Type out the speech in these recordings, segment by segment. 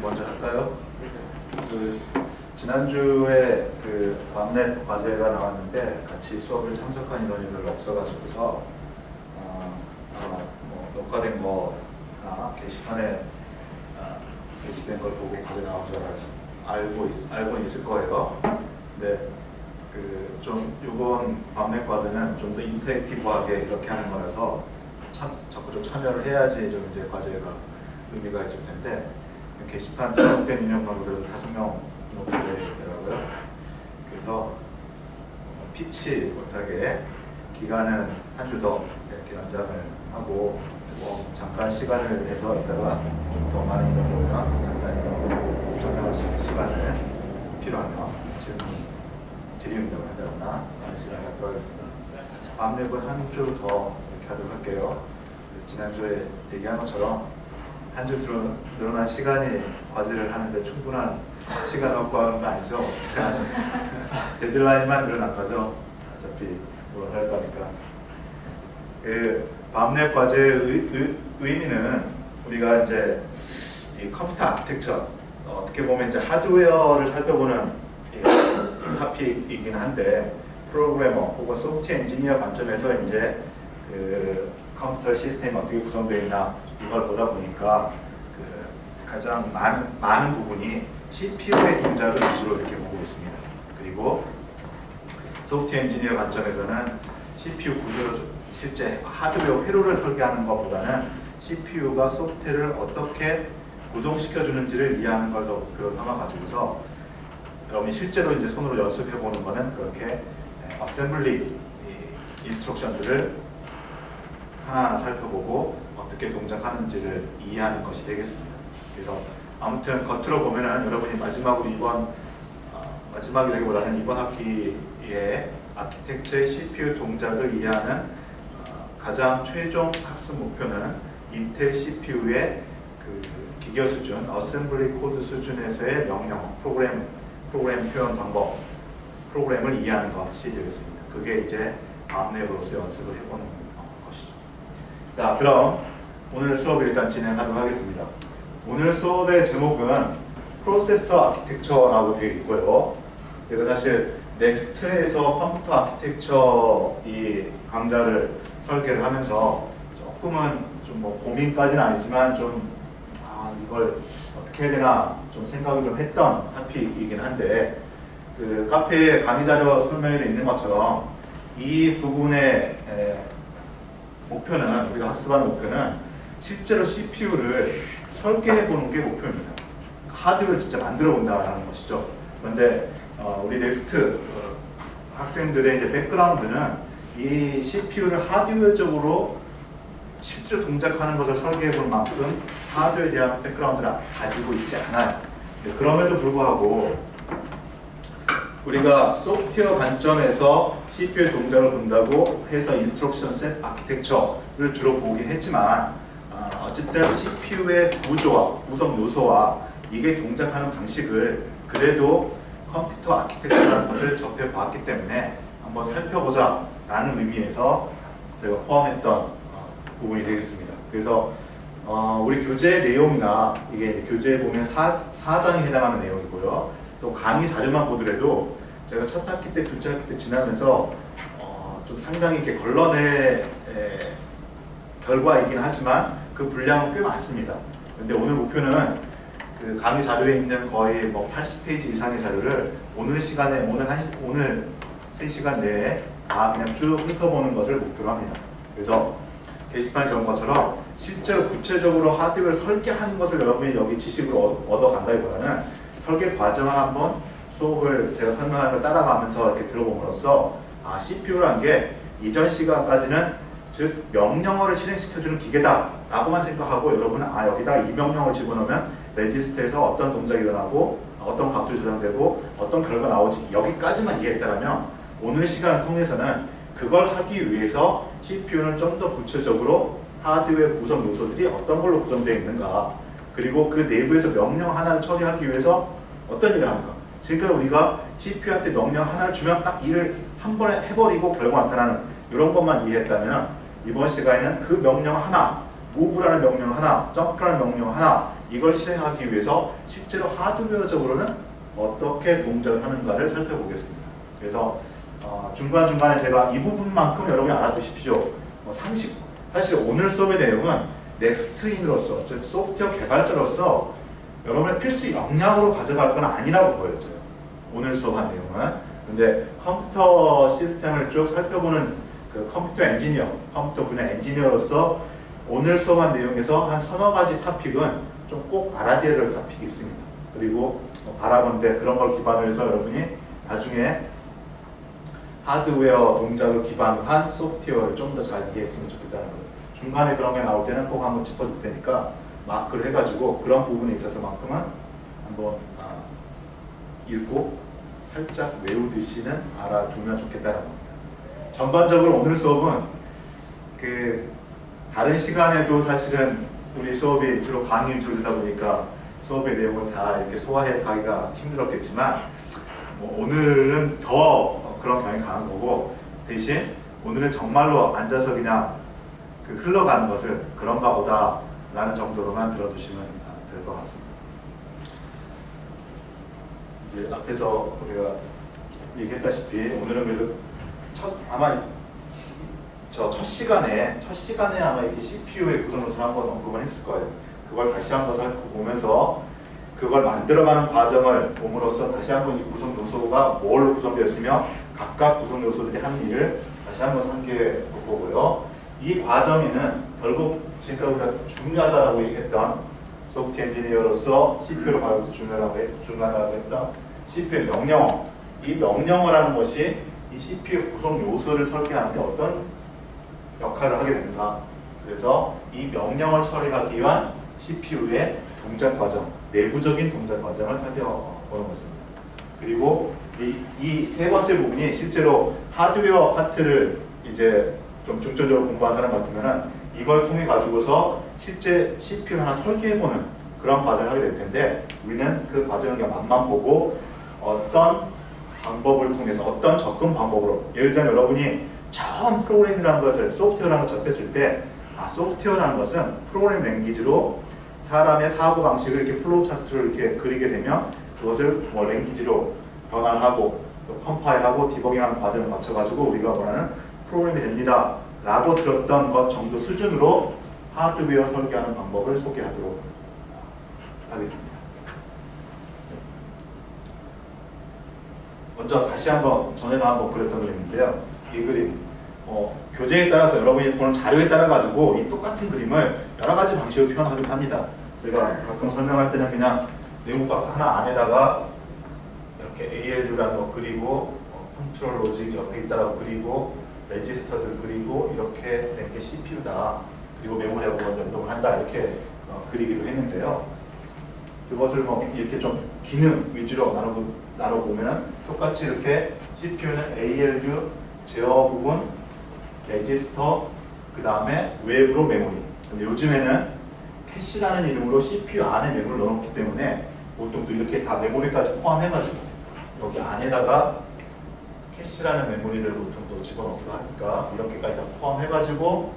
먼저 할까요? 지난주에 밤랩 과제가 나왔는데 같이 수업을 참석한 인원이 별로 없어가지고서 녹화된 거나 게시판에 게시된 걸 보고 과제 나온 줄 알아서 알고 있을 거예요. 근데 좀 이번 밤랩 과제는 좀 더 인터랙티브하게 이렇게 하는 거라서 적극적으로 참여를 해야지 좀 이제 과제가 의미가 있을 텐데 게시판 등록된 인원만 그래도 5명 정도 되더라고요. 그래서 피치 못하게 기간은 한 주 더 이렇게 연장을 하고 잠깐 시간을 내서 이따가 좀 더 많은 인원이 오면 간단히 설명할 수 있는 시간을 필요하면 질의응답을 한다거나 하는 시간을 갖도록 하겠습니다. 밤랩은 한 주 더 이렇게 하도록 할게요. 지난주에 얘기한 것처럼 한 주 늘어난 시간이 과제를 하는데 충분한 시간 확보하는 거 아니죠? 데드라인만 늘어난 거죠. 어차피 몰아서 할 거니까. 밤랩 과제의 의미는 우리가 이제 이 컴퓨터 아키텍처, 어떻게 보면 이제 하드웨어를 살펴보는 토픽이긴 한데 프로그래머 혹은 소프트웨어 엔지니어 관점에서 이제 컴퓨터 시스템이 어떻게 구성되어 있나 이걸 보다 보니까 가장 많은 부분이 CPU의 동작을 위주로 이렇게 보고 있습니다. 그리고 소프트웨어 엔지니어 관점에서는 CPU 구조를 실제 하드웨어 회로를 설계하는 것보다는 CPU가 소프트웨어를 어떻게 구동시켜주는지를 이해하는 걸 더 목표로 삼아가지고서 여러분이 실제로 이제 손으로 연습해보는 거는 그렇게 어셈블리 인스트럭션들을 하나하나 살펴보고 어떻게 동작하는지를 이해하는 것이 되겠습니다. 그래서 아무튼 겉으로 보면은 여러분이 마지막이라기보다는 이번 학기에 아키텍처의 CPU 동작을 이해하는 가장 최종 학습 목표는 인텔 CPU의 기계 수준, 어셈블리 코드 수준에서의 명령, 프로그램 표현 방법, 프로그램을 이해하는 것이 되겠습니다. 그게 이제 밤랩으로서 연습을 해보는 것이죠. 자, 그럼 오늘 수업을 일단 진행하도록 하겠습니다. 오늘 수업의 제목은 프로세서 아키텍처라고 되어 있고요. 제가 사실 넥스트에서 컴퓨터 아키텍처 이 강좌를 설계를 하면서 조금은 좀 고민까지는 아니지만 이걸 어떻게 해야 되나 좀 생각을 좀 했던 토픽이긴 한데 카페에 강의 자료 설명에 있는 것처럼 이 부분의 목표는 우리가 학습하는 목표는 실제로 CPU를 설계해 보는 게 목표입니다. 하드웨어를 진짜 만들어 본다는 것이죠. 그런데 우리 넥스트 학생들의 이제 백그라운드는 이 CPU를 하드웨어적으로 실제로 동작하는 것을 설계해 볼 만큼 하드웨어에 대한 백그라운드를 가지고 있지 않아요. 그럼에도 불구하고 우리가 소프트웨어 관점에서 CPU의 동작을 본다고 해서 인스트럭션 셋 아키텍처를 주로 보긴 했지만 어쨌든 CPU의 구조와 구성 요소와 이게 동작하는 방식을 그래도 컴퓨터 아키텍처라는 것을 접해보았기 때문에 한번 살펴보자 라는 의미에서 제가 포함했던 부분이 되겠습니다. 그래서 우리 교재 내용이나 이게 교재에 보면 4장에 해당하는 내용이고요. 또 강의 자료만 보더라도 제가 첫 학기 때, 둘째 학기 때 지나면서 좀 상당히 이렇게 걸러내 결과이긴 하지만 그 분량은 꽤 많습니다. 근데 오늘 목표는 그 강의 자료에 있는 거의 80페이지 이상의 자료를 오늘 시간에 오늘 3시간 내에 다 그냥 쭉 훑어보는 것을 목표로 합니다. 그래서 게시판에 적은 것처럼 실제로 구체적으로 하드웨어를 설계하는 것을 여러분이 여기 지식으로 얻어간다기보다는 설계 과정을 한번 수업을 제가 설명하는 걸 따라가면서 이렇게 들어봄으로써 CPU라는 게 이전 시간까지는 즉 명령어를 실행시켜주는 기계다 라고만 생각하고 여러분은 여기다 이 명령어를 집어넣으면 레지스터에서 어떤 동작이 일어나고 어떤 값들이 저장되고 어떤 결과가 나오지 여기까지만 이해했다면 오늘 시간을 통해서는 그걸 하기 위해서 CPU는 좀 더 구체적으로 하드웨어 구성 요소들이 어떤 걸로 구성되어 있는가 그리고 그 내부에서 명령 하나를 처리하기 위해서 어떤 일을 하는가 지금까지 우리가 CPU한테 명령 하나를 주면 딱 일을 한 번에 해버리고 결과 나타나는 이런 것만 이해했다면 이번 시간에는 그 명령 하나 move라는 명령 하나, jump라는 명령 하나 이걸 실행하기 위해서 실제로 하드웨어적으로는 어떻게 동작을 하는가를 살펴보겠습니다. 그래서 중간중간에 제가 이 부분만큼 여러분이 알아두십시오. 상식, 사실 오늘 수업의 내용은 넥스트인으로서, 즉 소프트웨어 개발자로서 여러분의 필수 역량으로 가져갈 건 아니라고 보여져요. 오늘 수업한 내용은. 근데 컴퓨터 시스템을 쭉 살펴보는 그 컴퓨터 엔지니어, 컴퓨터 분야 엔지니어로서 오늘 수업한 내용에서 한 서너 가지 토픽은 좀 꼭 알아둬야 될 토픽이 있습니다. 그리고 바라본데 그런 걸 기반으로 해서 여러분이 나중에 하드웨어 동작을 기반으로 한 소프트웨어를 좀 더 잘 이해했으면 좋겠다는 거예요. 중간에 그런 게 나올 때는 꼭 한번 짚어줄 테니까 마크를 해가지고 그런 부분에 있어서만큼은 한번 읽고 살짝 외우듯이는 알아두면 좋겠다는 겁니다. 전반적으로 오늘 수업은 그 다른 시간에도 사실은 우리 수업이 주로 강의 위주로 되다 보니까 수업의 내용을 다 이렇게 소화해 가기가 힘들었겠지만 오늘은 더 그런 경향이 강한 거고 대신 오늘은 정말로 앉아서 그냥 그 흘러가는 것을 그런가 보다 라는 정도로만 들어주시면 될 것 같습니다. 이제 앞에서 우리가 얘기했다시피 오늘은 그래서 아마 첫 시간에 아마 이 CPU의 구성 요소를 한번 언급을 했을 거예요. 그걸 다시 한번 살펴보면서 그걸 만들어가는 과정을 봄으로써 다시 한번 이 구성 요소가 뭘로 구성되었으며 각각 구성 요소들이 하는 일을 다시 한번 상기해 볼 거고요. 이 과정에는 결국 지금까지 우리가 중요하다고 얘기했던 소프트웨어 엔지니어로서 CPU를 바로 중요하다고 했던 CPU의 명령어, 이 명령어라는 것이 이 CPU 구성 요소를 설계하는데 어떤 역할을 하게 됩니다. 그래서 이 명령을 처리하기 위한 CPU의 동작 과정, 내부적인 동작 과정을 살펴보는 것입니다. 그리고 이 세 번째 부분이 실제로 하드웨어 파트를 이제 좀 중점적으로 공부한 사람 같으면은 이걸 통해 가지고서 실제 CPU를 하나 설계해보는 그런 과정을 하게 될 텐데 우리는 그 과정을 그냥 맛만 보고 어떤 방법을 통해서 어떤 접근 방법으로 예를 들자면 여러분이 처음 프로그램이라는 것을 소프트웨어라는 걸 접했을 때 소프트웨어라는 것은 프로그램 랭귀지로 사람의 사고 방식을 이렇게 플로우 차트로 이렇게 그리게 되면 그것을 뭐 랭귀지로 변환하고 컴파일하고 디버깅하는 과정을 거쳐가지고 우리가 원하는 프로그램이 됩니다 라고 들었던 것 정도 수준으로 하드웨어 설계하는 방법을 소개하도록 하겠습니다. 먼저 다시 한번 전에도 한번 그렸던 그림인데요. 이 그림 교재에 따라서 여러분이 보는 자료에 따라 가지고 이 똑같은 그림을 여러 가지 방식으로 표현하기도 합니다. 저희가 가끔 설명할 때는 그냥 네모 박스 하나 안에다가 이렇게 ALU라는 거 그리고 컨트롤 로직 옆에 있다라고 그리고 레지스터들 그리고 이렇게 된 게 CPU다. 그리고 메모리하고 연동을 한다. 이렇게 그리기도 했는데요. 그것을 뭐 이렇게 좀 기능 위주로 나눠보면 똑같이 이렇게 CPU는 ALU, 제어 부분, 레지스터, 그 다음에 외부로 메모리. 근데 요즘에는 캐시라는 이름으로 CPU 안에 메모리를 넣어놓기 때문에 보통 또 이렇게 다 메모리까지 포함해가지고 여기 안에다가 캐시라는 메모리를 보통 또 집어넣기도 하니까 이렇게까지 다 포함해가지고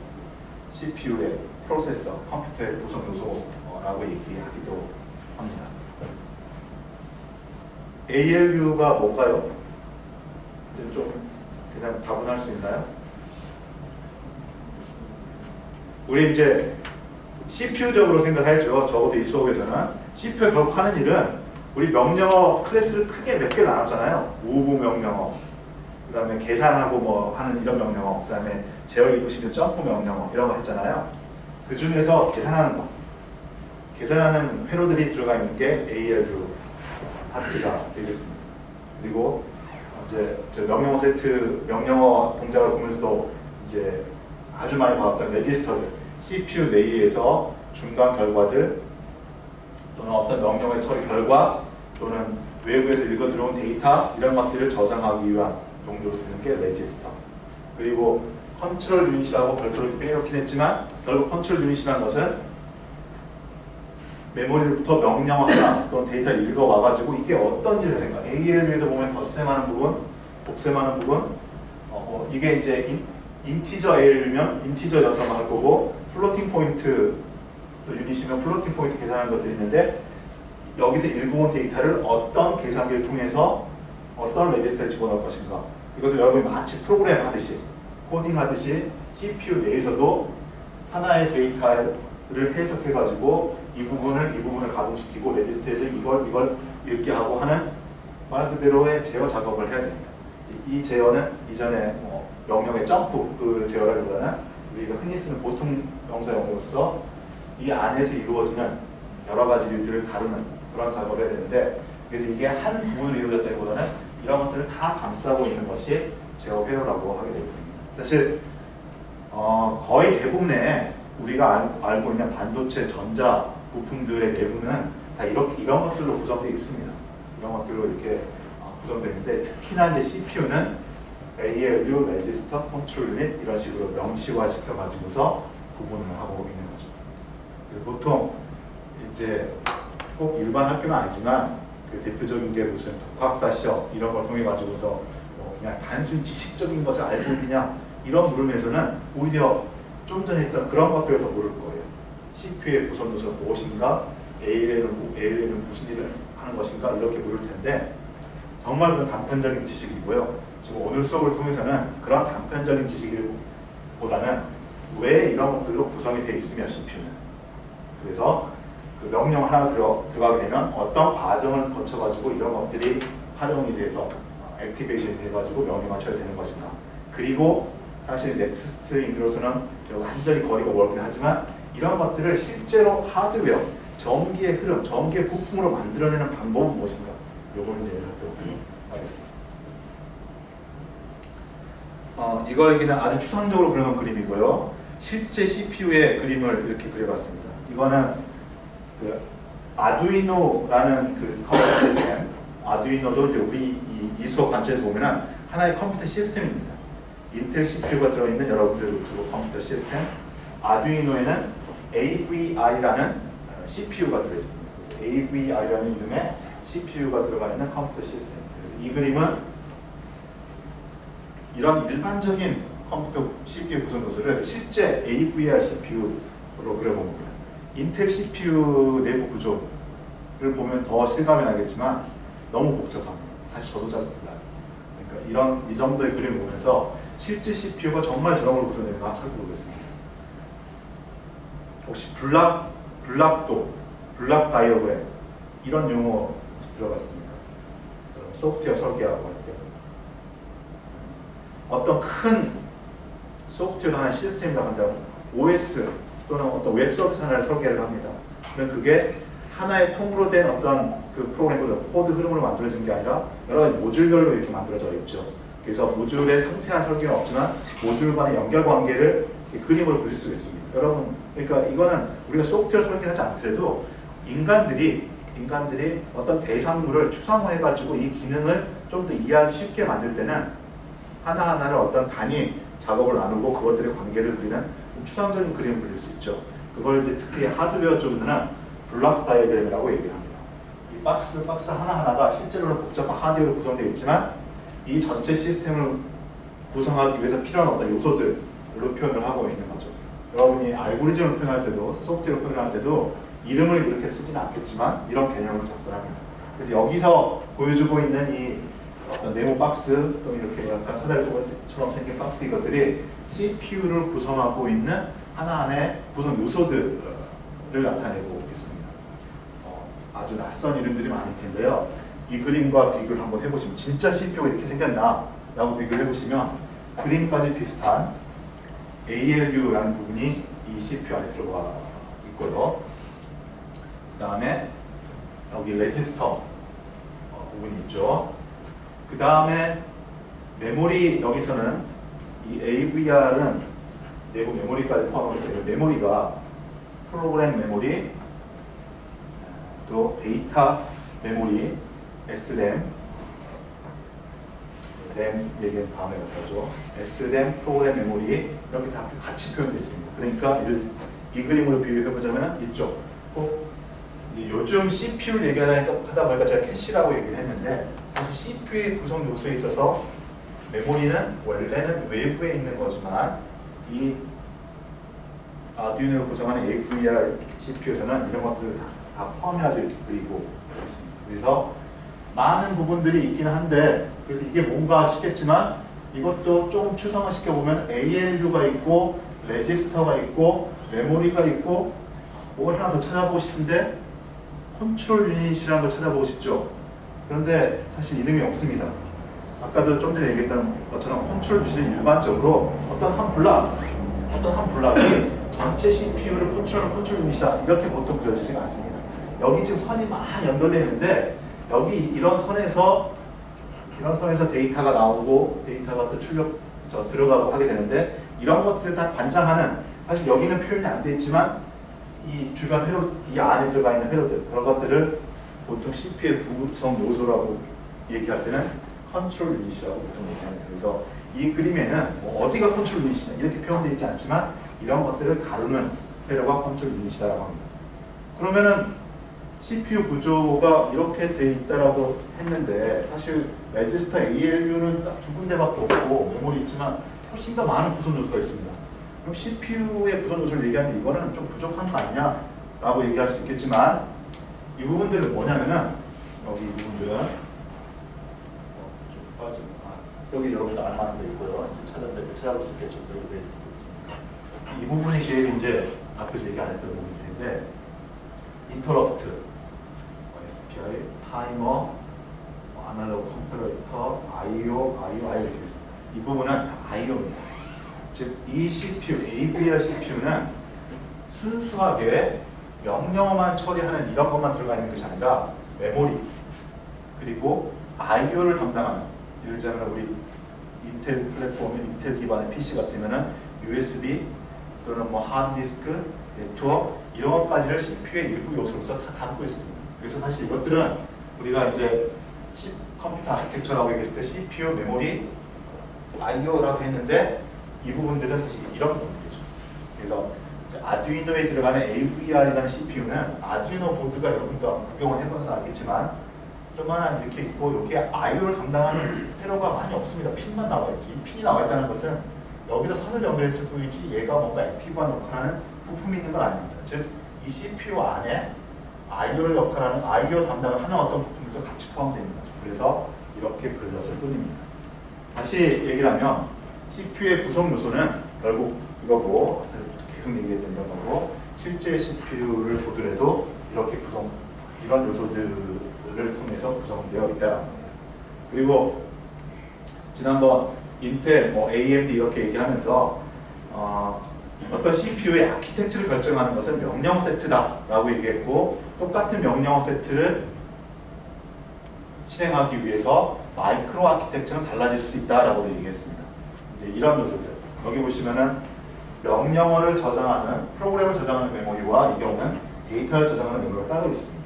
CPU의 프로세서, 컴퓨터의 구성 요소라고 얘기하기도 합니다. ALU가 뭘까요? 이제 좀 그냥 다분할 수 있나요? 우리 이제 CPU적으로 생각하죠. 적어도 이 수업에서는 CPU가 결국 하는 일은 우리 명령어 클래스를 크게 몇 개를 나눴잖아요. move 명령어, 그 다음에 계산하고 뭐 하는 이런 명령어, 그 다음에 제어 이동시키는 점프 명령어 이런 거 했잖아요. 그 중에서 계산하는 거, 계산하는 회로들이 들어가 있는 게 ALU 파트가 되겠습니다. 그리고 이제 저 명령어 세트, 명령어 동작을 보면서도 이제 아주 많이 봐왔던 레지스터들, CPU 내에서 중간 결과들 또는 어떤 명령의 처리 결과 또는 외부에서 읽어 들어온 데이터 이런 것들을 저장하기 위한 용도로 쓰는 게 레지스터. 그리고 컨트롤 유닛이라고 별도로 빼놓긴 했지만 결국 컨트롤 유닛이라는 것은 메모리부터 명령어 하나 또는 데이터를 읽어와가지고 이게 어떤 일을 하는가. ALU에도 보면 덧셈하는 부분, 곱셈하는 부분 이게 이제 인티저 ALU면 인티저 연산만 할 거고 플로팅 포인트 유닛이면 플로팅 포인트 계산하는 것들이 있는데 여기서 읽어온 데이터를 어떤 계산기를 통해서 어떤 레지스터에 집어넣을 것인가 이것을 여러분이 마치 프로그램 하듯이 코딩 하듯이 CPU 내에서도 하나의 데이터를 해석해가지고 이 부분을 가동시키고 레지스터에서 이걸 읽게 하고 하는 말 그대로의 제어 작업을 해야 됩니다. 이 제어는 이전에 명령의 점프 그 제어라기보다는 우리가 흔히 쓰는 보통 명사 용어로서 이 안에서 이루어지는 여러 가지 일들을 다루는 그런 작업을 해야 되는데 그래서 이게 한 부분으로 이루어졌다기보다는 이런 것들을 다 감싸고 있는 것이 제어 회로라고 하게 되겠습니다. 사실 거의 대부분의 우리가 알고 있는 반도체 전자 부품들의 내부는 다 이런 것들로 구성되어 있습니다. 이런 것들로 이렇게 구성되어 있는데 특히나 이제 CPU는 ALU, 레지스터, 컨트롤 유닛 이런 식으로 명시화 시켜가지고서 구분을 하고 있는 거죠. 그래서 보통 이제 꼭 일반 학교는 아니지만 그 대표적인 게 무슨 독학사 시험 이런 걸 통해 가지고서 그냥 단순 지식적인 것을 알고 있느냐 이런 물음에서는 오히려 좀 전에 했던 그런 것들을 더 모를 거예요. CPU의 구성 요소가 무엇인가, ALM은 무슨 일을 하는 것인가 이렇게 물을 텐데 정말 그건 단편적인 지식이고요. 지금 오늘 수업을 통해서는 그런 단편적인 지식보다는 왜 이런 것들로 구성이 되어 있으며 CPU는 그래서 그 명령 하나 들어가게 되면 어떤 과정을 거쳐가지고 이런 것들이 활용이 돼서 액티베이션이 돼가지고 명령을 쳐야 되는 것인가. 그리고 사실 넥스트인으로서는 완전히 거리가 멀긴 하지만 이런 것들을 실제로 하드웨어, 전기의 흐름, 전기의 부품으로 만들어내는 방법은 무엇인가. 요거를 이제 살펴보도록 하겠습니다. 이걸 그냥 아주 추상적으로 그려놓은 그림이고요. 실제 CPU의 그림을 이렇게 그려봤습니다. 이거는 그 아두이노라는 그 컴퓨터 시스템, 아두이노도 이제 우리 이 수업 관점에서 보면은 하나의 컴퓨터 시스템입니다. 인텔 CPU가 들어있는 여러분들 노트북 컴퓨터 시스템, 아두이노에는 AVI라는 CPU가 들어있습니다. 그래서 AVI라는 이름의 CPU가 들어가 있는 컴퓨터 시스템입니다. 그래서 이 그림은 이런 일반적인 컴퓨터 CPU 구성 요소를 실제 AVI CPU로 그려봅니다. 인텔 CPU 내부 구조를 보면 더 실감이 나겠지만 너무 복잡합니다. 사실 저도 잘 몰라요. 그러니까 이 정도의 그림을 보면서 실제 CPU가 정말 저런 걸 구성되는가 한번 살펴보겠습니다. 혹시 블락도, 블락 다이어그램 이런 용어 혹시 들어봤습니까? 소프트웨어 설계하고 할 때 어떤 큰 소프트웨어 하나의 시스템이라고 한다면 OS 또는 어떤 웹 서비스 하나를 설계를 합니다. 그럼 그게 하나의 통으로 된 어떤 그 프로그램으로 코드 흐름으로 만들어진 게 아니라 여러 가지 모듈별로 이렇게 만들어져 있죠. 그래서 모듈의 상세한 설계는 없지만 모듈 간의 연결 관계를 그림으로 그릴 수 있습니다. 여러분, 그러니까 이거는 우리가 소프트웨어 설계하지 않더라도 인간들이 어떤 대상물을 추상화해가지고 이 기능을 좀 더 이해하기 쉽게 만들 때는 하나하나를 어떤 단위 작업을 나누고 그것들의 관계를 그리는 추상적인 그림을 그릴 수 있죠. 그걸 이제 특히 하드웨어 쪽에서는 블록 다이어그램이라고 얘기를 합니다. 이 박스 하나하나가 실제로는 복잡한 하드웨어로 구성되어 있지만 이 전체 시스템을 구성하기 위해서 필요한 어떤 요소들로 표현을 하고 있는 거죠. 여러분이 알고리즘을 표현할 때도 소프트웨어 표현할 때도 이름을 이렇게 쓰지는 않겠지만 이런 개념을 접근합니다. 그래서 여기서 보여주고 있는 이 어떤 네모 박스 또 이렇게 약간 사다리처럼 생긴 박스 이것들이 CPU를 구성하고 있는 하나하나의 구성 요소들을 나타내고 있습니다. 아주 낯선 이름들이 많을 텐데요. 이 그림과 비교를 한번 해보시면 진짜 CPU가 이렇게 생겼나 라고 비교를 해보시면 그림까지 비슷한 ALU라는 부분이 이 CPU 안에 들어가 있고요. 그 다음에 여기 레지스터 부분이 있죠. 그 다음에 메모리, 여기서는 이 AVR은 내부 메모리까지 포함하게 되고 메모리가 프로그램 메모리, 또 데이터 메모리, SRAM, 램 얘기는 다음에 가서 하죠. SRAM, 프로그램 메모리 이렇게 다 같이 표현되어 있습니다. 그러니까 이 그림으로 비교해보자면 이쪽 이제 요즘 CPU를 얘기하다 보니까 제가 캐시라고 얘기를 했는데 사실 CPU의 구성 요소에 있어서 메모리는 원래는 외부에 있는 거지만 이 아두이노를 구성하는 AVR CPU에서는 이런 것들을 다 포함해가지고 이렇게 그리고 있습니다. 그래서 많은 부분들이 있긴 한데, 그래서 이게 뭔가 싶겠지만 이것도 조금 추상화 시켜보면 ALU가 있고 레지스터가 있고 메모리가 있고 뭘 하나 더 찾아보고 싶은데 컨트롤 유닛이라는 걸 찾아보고 싶죠. 그런데 사실 이름이 없습니다. 아까도 좀 전에 얘기했던 것처럼 컨트롤 유닛은 일반적으로 어떤 한 블락이 전체 CPU를 컨트롤하는 컨트롤 유닛이다, 이렇게 보통 그려지지가 않습니다. 여기 지금 선이 막 연결되어 있는데 여기 이런 선에서 데이터가 나오고 데이터가 또 들어가고 하게 되는데, 이런 것들을 다 관장하는, 사실 여기는 표현이 안 돼 있지만 이 주변 회로, 이 안에 들어가 있는 회로들, 그런 것들을 보통 CPU의 구성 요소라고 얘기할 때는 컨트롤 유닛이라고 보통 얘기합니다. 그래서 이 그림에는 뭐 어디가 컨트롤 유닛이냐 이렇게 표현되어 있지 않지만 이런 것들을 다루는 회로가 컨트롤 유닛이라고 합니다. 그러면은 CPU 구조가 이렇게 돼 있다라고 했는데, 사실 레지스터 ALU는 딱 두 군데밖에 없고 메모리 있지만 훨씬 더 많은 구성 요소가 있습니다. 그럼 CPU의 구성 요소를 얘기하는데 이거는 좀 부족한 거 아니냐라고 얘기할 수 있겠지만, 이 부분들은 뭐냐면은 여기 이 부분들은 좀 빠지고, 여기 여러분들 알만한 데 있고요. 이제 찾아볼 수 있겠죠. 여기 레지스터 있습니다. 이 부분이 제일 이제 앞에서 얘기 안 했던 부분들인데, 인터럽트, SPI, 타이머, 아날로그 컴퍼레이터, IO 이렇게 있습니다. 이 부분은 다 IO입니다. 즉, 이 CPU, AVR CPU는 순수하게 명령어만 처리하는 이런 것만 들어가 있는 것이 아니라 메모리, 그리고 IO를 담당하는, 예를 들자면 우리 인텔 플랫폼, 인텔 기반의 PC 같으면은 USB 또는 뭐 하드디스크, 네트워크 이런 것까지를 CPU의 일부 요소로서 다 담고 있습니다. 그래서 사실 이것들은 우리가 이제 컴퓨터 아키텍처라고 얘기했을 때 CPU, 메모리, IO라고 했는데, 이 부분들은 사실 이런 부분이죠. 그래서 아두이노에 들어가는 AVR이라는 CPU는 아두이노 보드가, 여러분도 구경을 해봐서 알겠지만 조만한 이렇게 있고, 여기에 IO를 담당하는 회로가 많이 없습니다. 핀만 나와 있지. 이 핀이 나와 있다는 것은 여기서 선을 연결했을 뿐이지 얘가 뭔가 액티브한 역할하는 부품이 있는 건 아닙니다. 즉, 이 CPU 안에 IO를 역할하는, IO 담당을 하는 어떤 부품들도 같이 포함됩니다. 그래서 이렇게 그려졌을 뿐입니다. 다시 얘기를 하면 CPU의 구성 요소는 결국 이거고, 계속 얘기했던 이런 거고, 실제 CPU를 보더라도 이렇게 이런 요소들을 통해서 구성되어 있다는 겁니다. 그리고 지난번 인텔, AMD 이렇게 얘기하면서 어떤 CPU의 아키텍처를 결정하는 것은 명령 세트다라고 얘기했고, 똑같은 명령 세트를 실행하기 위해서 마이크로 아키텍처는 달라질 수 있다라고도 얘기했습니다. 이제 이런 요소들, 여기 보시면은 명령어를 저장하는, 프로그램을 저장하는 메모리와 이 경우는 데이터를 저장하는 메모리가 따로 있습니다.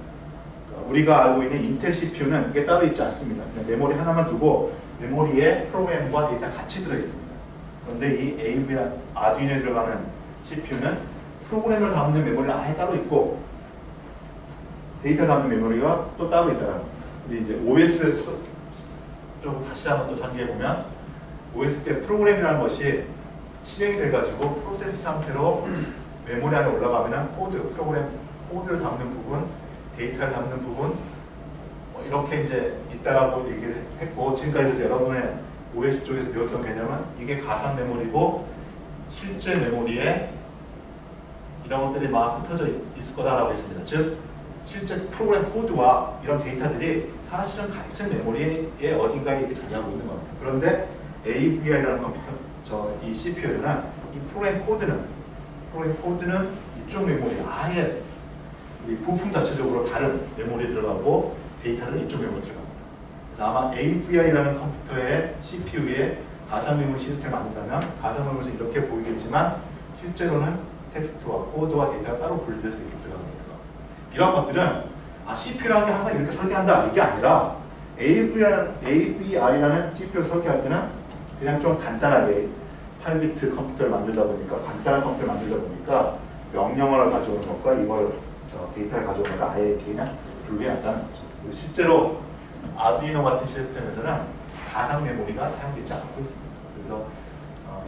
우리가 알고 있는 인텔 CPU는 이게 따로 있지 않습니다. 그냥 메모리 하나만 두고 메모리에 프로그램과 데이터가 같이 들어있습니다. 그런데 이 AVR, 아두이노에 들어가는 CPU는 프로그램을 담는 메모리는 아예 따로 있고 데이터를 담는 메모리가 또 따로 있다는 겁니다. 우리 이제 OS 좀 다시 한번 또 상기해보면, OS 때 프로그램이라는 것이 실행이 돼가지고 프로세스 상태로 메모리 안에 올라가면은 프로그램 코드를 담는 부분, 데이터를 담는 부분, 이렇게 이제 있다라고 얘기를 했고, 지금까지 그래서 여러분의 OS 쪽에서 배웠던 개념은 이게 가상 메모리고 실제 메모리에 이런 것들이 막 흩어져 있을 거다라고 했습니다. 즉, 실제 프로그램 코드와 이런 데이터들이 사실은 같은 메모리에 어딘가에 이렇게 자리하고 있는 겁니다. 그런데 AVR이라는 이 CPU에서는 이 프로그램 코드는 이쪽 메모리, 아예 이 부품 자체적으로 다른 메모리에 들어가고 데이터는 이쪽 메모리에 들어갑니다. 그래서 아마 AVR이라는 컴퓨터의 CPU에 가상 메모리 시스템을 만든다면 가상 메모리는 이렇게 보이겠지만 실제로는 텍스트와 코드와 데이터가 따로 분리돼서 이렇게 들어갑니다. 이런 것들은 CPU라는 게 항상 이렇게 설계한다, 이게 아니라 AVR이라는 CPU를 설계할 때는 그냥 좀 간단하게 8비트 컴퓨터를 만들다 보니까, 간단한 컴퓨터를 만들다 보니까 명령어를 가져오는 것과 이걸 데이터를 가져오는 것을 아예 그냥 분리한다는 거죠. 실제로 아두이노 같은 시스템에서는 가상 메모리가 사용되지 않고 있습니다. 그래서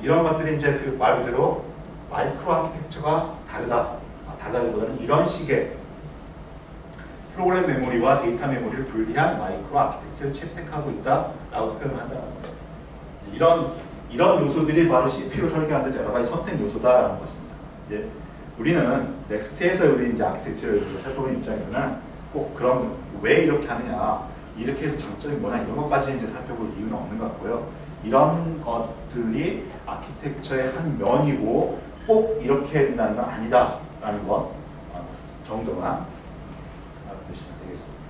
이런 것들이 이제 그 말 그대로 마이크로 아키텍처가 다르다기보다는 이런 식의 프로그램 메모리와 데이터 메모리를 분리한 마이크로 아키텍처를 채택하고 있다라고 표현을 한다는 거죠. 이런 요소들이 바로 CPU 설계하는 데 여러 가지 선택 요소다라는 것입니다. 이제 우리는 넥스트에서 우리 이제 아키텍처를 이제 살펴보는 입장에서는 꼭 그럼 왜 이렇게 하느냐, 이렇게 해서 장점이 뭐냐 이런 것까지 이제 살펴볼 이유는 없는 것 같고요. 이런 것들이 아키텍처의 한 면이고 꼭 이렇게 해야 된다는 건 아니다라는 것 정도만 알아두시면 되겠습니다.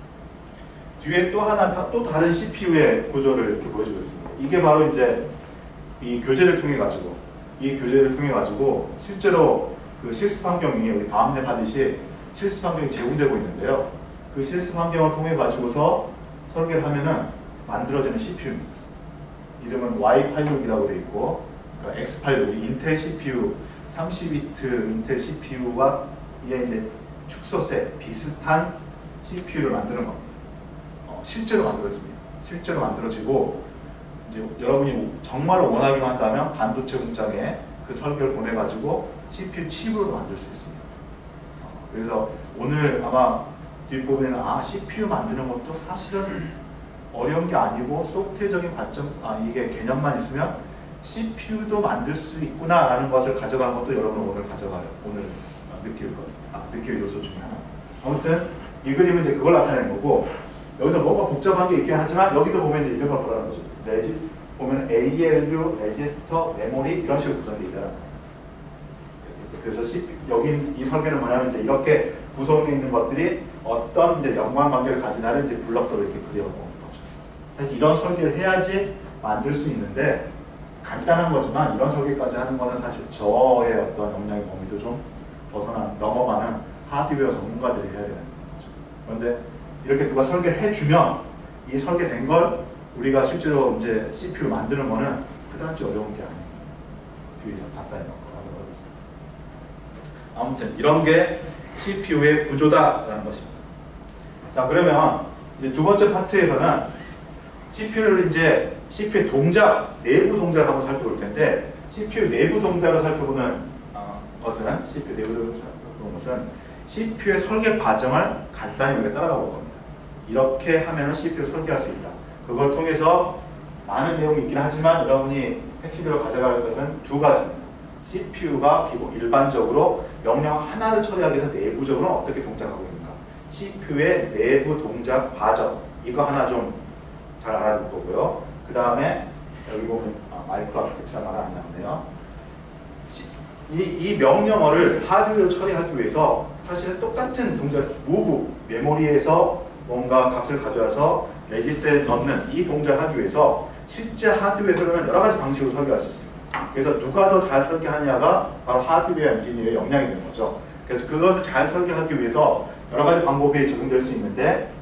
뒤에 또 하나 또 다른 CPU의 구조를 이렇게 보여주고 있습니다. 이게 바로 이제 이 교재를 통해 가지고 실제로 그 실습 환경이 우리 다음에 하듯이 실습 환경이 제공되고 있는데요. 그 실습 환경을 통해 가지고서 설계를 하면은 만들어지는 CPU입니다. 이름은 Y86이라고 되어 있고, 그러니까 X86, 인텔 CPU 32비트 인텔 CPU와 이게 이제 축소셋 비슷한 CPU를 만드는 겁니다. 실제로 만들어집니다. 실제로 만들어지고 이제 여러분이 정말로 원하기만 한다면 반도체 공장에 그 설계를 보내가지고 CPU 칩으로도 만들 수 있습니다. 그래서 오늘 아마 뒷부분에는 CPU 만드는 것도 사실은 어려운 게 아니고 소프트웨어적인 관점, 이게 개념만 있으면 CPU도 만들 수 있구나라는 것을 가져가는 것도 여러분은 오늘 가져가요. 오늘 느낄 요소 중에 하나. 아무튼 이 그림은 이제 그걸 나타내는 거고, 여기서 뭔가 복잡한 게 있긴 하지만 여기도 보면 이제 이런 걸 보라는 거죠. 보면 ALU, 레지스터, 메모리 이런 식으로 구성되어 있다는 거예요. 그래서 여기 이 설계는 뭐냐면 이제 이렇게 구성되어 있는 것들이 어떤 이제 연관관계를 가지나를 이제 블럭으로 이렇게 그려놓은 거죠. 사실 이런 설계를 해야지 만들 수 있는데 간단한 거지만 이런 설계까지 하는 거는 사실 저의 어떤 역량의 범위도 좀 넘어가는 하드웨어 전문가들이 해야 되는 거죠. 그런데 이렇게 누가 설계를 해주면 이 설계된 걸 우리가 실제로 이제 CPU 만드는 거는 그다지 어려운 게 아니에요. 뒤에서 간단히 하도록 하겠습니다. 아무튼 이런 게 CPU의 구조다라는 것입니다. 자, 그러면 이제 두 번째 파트에서는 CPU를 이제 CPU의 동작, 내부 동작을 한번 살펴볼 텐데, CPU 내부 동작을 살펴보는 것은 CPU의 설계 과정을 간단히 우리가 따라가 볼 겁니다. 이렇게 하면은 CPU를 설계할 수 있다. 그걸 통해서 많은 내용이 있긴 하지만 여러분이 핵심으로 가져갈 것은 두 가지입니다. CPU가 일반적으로 명령 하나를 처리하기 위해서 내부적으로 어떻게 동작하고 있는가. CPU의 내부 동작 과정, 이거 하나 좀 잘 알아둘 거고요. 그 다음에 여기 보면 마이크로 아키텍처가 말 안 나오네요. 이 명령어를 하드웨어로 처리하기 위해서 사실은 똑같은 동작, 무브, 메모리에서 뭔가 값을 가져와서 레지스터에 넣는 이 동작을 하기 위해서 실제 하드웨어로는 여러 가지 방식으로 설계할 수 있습니다. 그래서 누가 더 잘 설계하느냐가 바로 하드웨어 엔지니어의 역량이 되는 거죠. 그래서 그것을 잘 설계하기 위해서 여러 가지 방법이 적용될 수 있는데,